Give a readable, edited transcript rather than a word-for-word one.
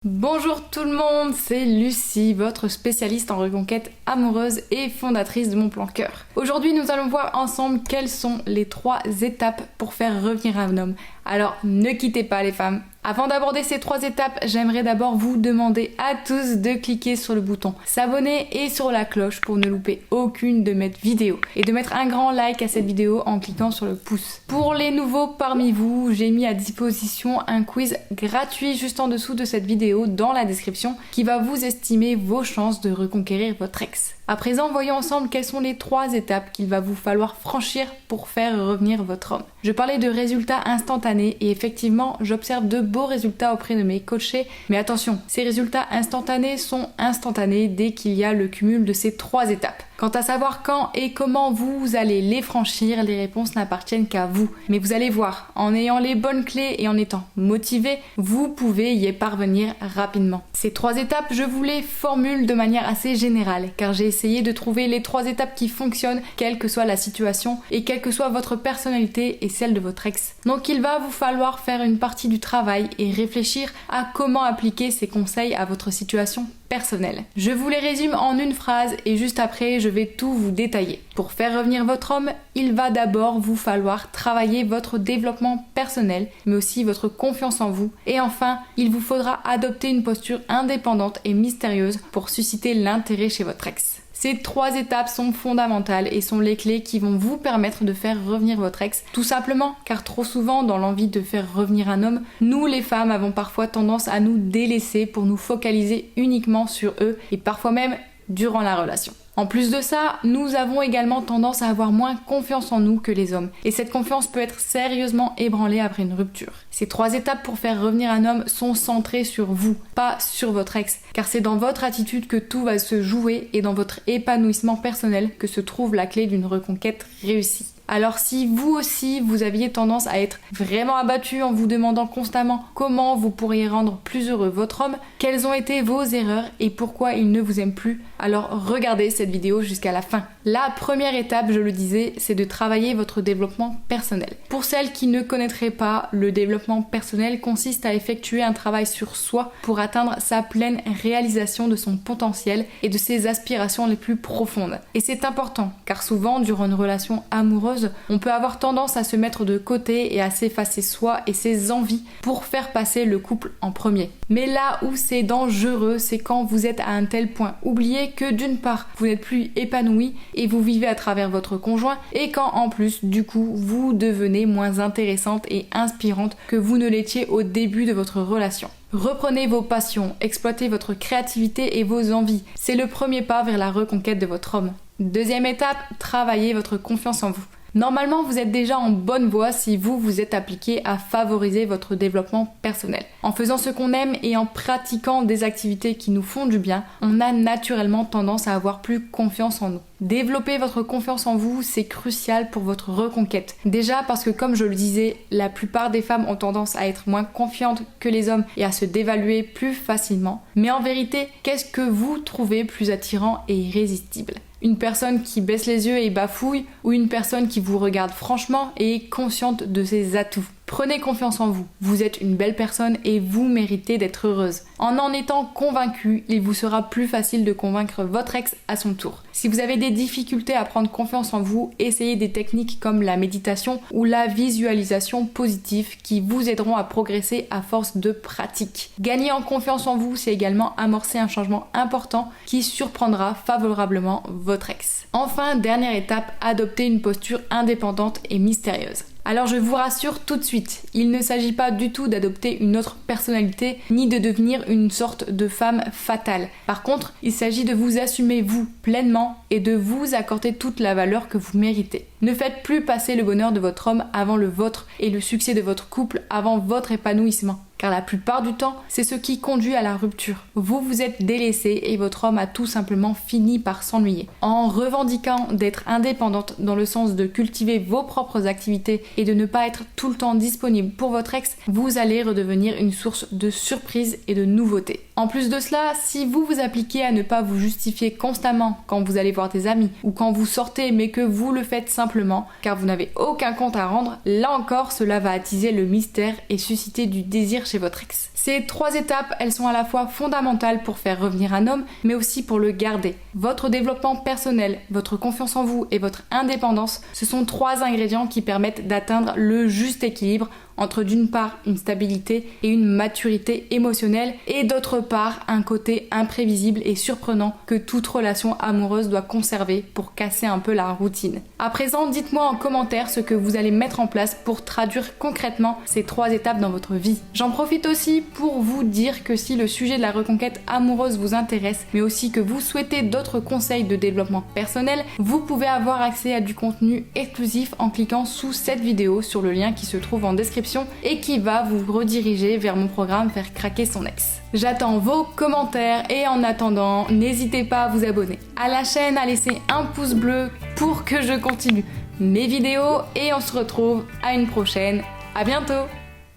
Bonjour tout le monde, c'est Lucie, votre spécialiste en reconquête amoureuse et fondatrice de Mon Plan Cœur. Aujourd'hui, nous allons voir ensemble quelles sont les 3 étapes pour faire revenir un homme. Alors, ne quittez pas les femmes. Avant d'aborder ces 3 étapes, j'aimerais d'abord vous demander à tous de cliquer sur le bouton s'abonner et sur la cloche pour ne louper aucune de mes vidéos. Et de mettre un grand like à cette vidéo en cliquant sur le pouce. Pour les nouveaux parmi vous, j'ai mis à disposition un quiz gratuit juste en dessous de cette vidéo dans la description qui va vous estimer vos chances de reconquérir votre ex. À présent, voyons ensemble quelles sont les 3 étapes qu'il va vous falloir franchir pour faire revenir votre homme. Je parlais de résultats instantanés et effectivement, j'observe de beaux résultats auprès de mes coachés, mais attention, ces résultats instantanés sont instantanés dès qu'il y a le cumul de ces 3 étapes. Quant à savoir quand et comment vous allez les franchir, les réponses n'appartiennent qu'à vous. Mais vous allez voir, en ayant les bonnes clés et en étant motivé, vous pouvez y parvenir rapidement. Ces 3 étapes, je vous les formule de manière assez générale, car j'ai essayé de trouver les 3 étapes qui fonctionnent, quelle que soit la situation et quelle que soit votre personnalité et celle de votre ex. Donc il va vous falloir faire une partie du travail et réfléchir à comment appliquer ces conseils à votre situation personnelle. Je vous les résume en une phrase et juste après je vais tout vous détailler. Pour faire revenir votre homme, il va d'abord vous falloir travailler votre développement personnel, mais aussi votre confiance en vous. Et enfin, il vous faudra adopter une posture indépendante et mystérieuse pour susciter l'intérêt chez votre ex. Ces 3 étapes sont fondamentales et sont les clés qui vont vous permettre de faire revenir votre ex, tout simplement car trop souvent dans l'envie de faire revenir un homme, nous les femmes avons parfois tendance à nous délaisser pour nous focaliser uniquement sur eux et parfois même durant la relation. En plus de ça, nous avons également tendance à avoir moins confiance en nous que les hommes. Et cette confiance peut être sérieusement ébranlée après une rupture. Ces 3 étapes pour faire revenir un homme sont centrées sur vous, pas sur votre ex. Car c'est dans votre attitude que tout va se jouer et dans votre épanouissement personnel que se trouve la clé d'une reconquête réussie. Alors si vous aussi, vous aviez tendance à être vraiment abattu en vous demandant constamment comment vous pourriez rendre plus heureux votre homme, quelles ont été vos erreurs et pourquoi il ne vous aime plus, alors regardez cette vidéo jusqu'à la fin. La première étape, je le disais, c'est de travailler votre développement personnel. Pour celles qui ne connaîtraient pas, le développement personnel consiste à effectuer un travail sur soi pour atteindre sa pleine réalisation de son potentiel et de ses aspirations les plus profondes. Et c'est important, car souvent, durant une relation amoureuse, on peut avoir tendance à se mettre de côté et à s'effacer soi et ses envies pour faire passer le couple en premier. Mais là où c'est dangereux, c'est quand vous êtes à un tel point oublié que d'une part, vous n'êtes plus épanoui et vous vivez à travers votre conjoint et quand en plus, du coup, vous devenez moins intéressante et inspirante que vous ne l'étiez au début de votre relation. Reprenez vos passions, exploitez votre créativité et vos envies. C'est le premier pas vers la reconquête de votre homme. Deuxième étape, travaillez votre confiance en vous. Normalement, vous êtes déjà en bonne voie si vous êtes appliqué à favoriser votre développement personnel. En faisant ce qu'on aime et en pratiquant des activités qui nous font du bien, on a naturellement tendance à avoir plus confiance en nous. Développer votre confiance en vous, c'est crucial pour votre reconquête. Déjà parce que comme je le disais, la plupart des femmes ont tendance à être moins confiantes que les hommes et à se dévaluer plus facilement. Mais en vérité, qu'est-ce que vous trouvez plus attirant et irrésistible ? Une personne qui baisse les yeux et bafouille ou une personne qui vous regarde franchement et est consciente de ses atouts. Prenez confiance en vous. Vous êtes une belle personne et vous méritez d'être heureuse. En étant convaincu, il vous sera plus facile de convaincre votre ex à son tour. Si vous avez des difficultés à prendre confiance en vous, essayez des techniques comme la méditation ou la visualisation positive qui vous aideront à progresser à force de pratique. Gagner en confiance en vous, c'est également amorcer un changement important qui surprendra favorablement votre ex. Enfin, dernière étape, adopter une posture indépendante et mystérieuse. Alors je vous rassure tout de suite, il ne s'agit pas du tout d'adopter une autre personnalité ni de devenir une sorte de femme fatale. Par contre, il s'agit de vous assumer vous pleinement et de vous accorder toute la valeur que vous méritez. Ne faites plus passer le bonheur de votre homme avant le vôtre et le succès de votre couple avant votre épanouissement. Car la plupart du temps, c'est ce qui conduit à la rupture. Vous vous êtes délaissé et votre homme a tout simplement fini par s'ennuyer. En revendiquant d'être indépendante dans le sens de cultiver vos propres activités et de ne pas être tout le temps disponible pour votre ex, vous allez redevenir une source de surprise et de nouveautés. En plus de cela, si vous vous appliquez à ne pas vous justifier constamment quand vous allez voir des amis ou quand vous sortez mais que vous le faites simplement simplement car vous n'avez aucun compte à rendre. Là encore, cela va attiser le mystère et susciter du désir chez votre ex. Ces 3 étapes, elles sont à la fois fondamentales pour faire revenir un homme, mais aussi pour le garder. Votre développement personnel, votre confiance en vous et votre indépendance, ce sont 3 ingrédients qui permettent d'atteindre le juste équilibre entre d'une part une stabilité et une maturité émotionnelle et d'autre part un côté imprévisible et surprenant que toute relation amoureuse doit conserver pour casser un peu la routine. À présent, dites-moi en commentaire ce que vous allez mettre en place pour traduire concrètement ces 3 étapes dans votre vie. J'en profite aussi pour vous dire que si le sujet de la reconquête amoureuse vous intéresse, mais aussi que vous souhaitez d'autres conseils de développement personnel, vous pouvez avoir accès à du contenu exclusif en cliquant sous cette vidéo sur le lien qui se trouve en description et qui va vous rediriger vers mon programme Faire craquer son ex. J'attends vos commentaires et en attendant, n'hésitez pas à vous abonner à la chaîne, à laisser un pouce bleu pour que je continue mes vidéos et on se retrouve à une prochaine. À bientôt!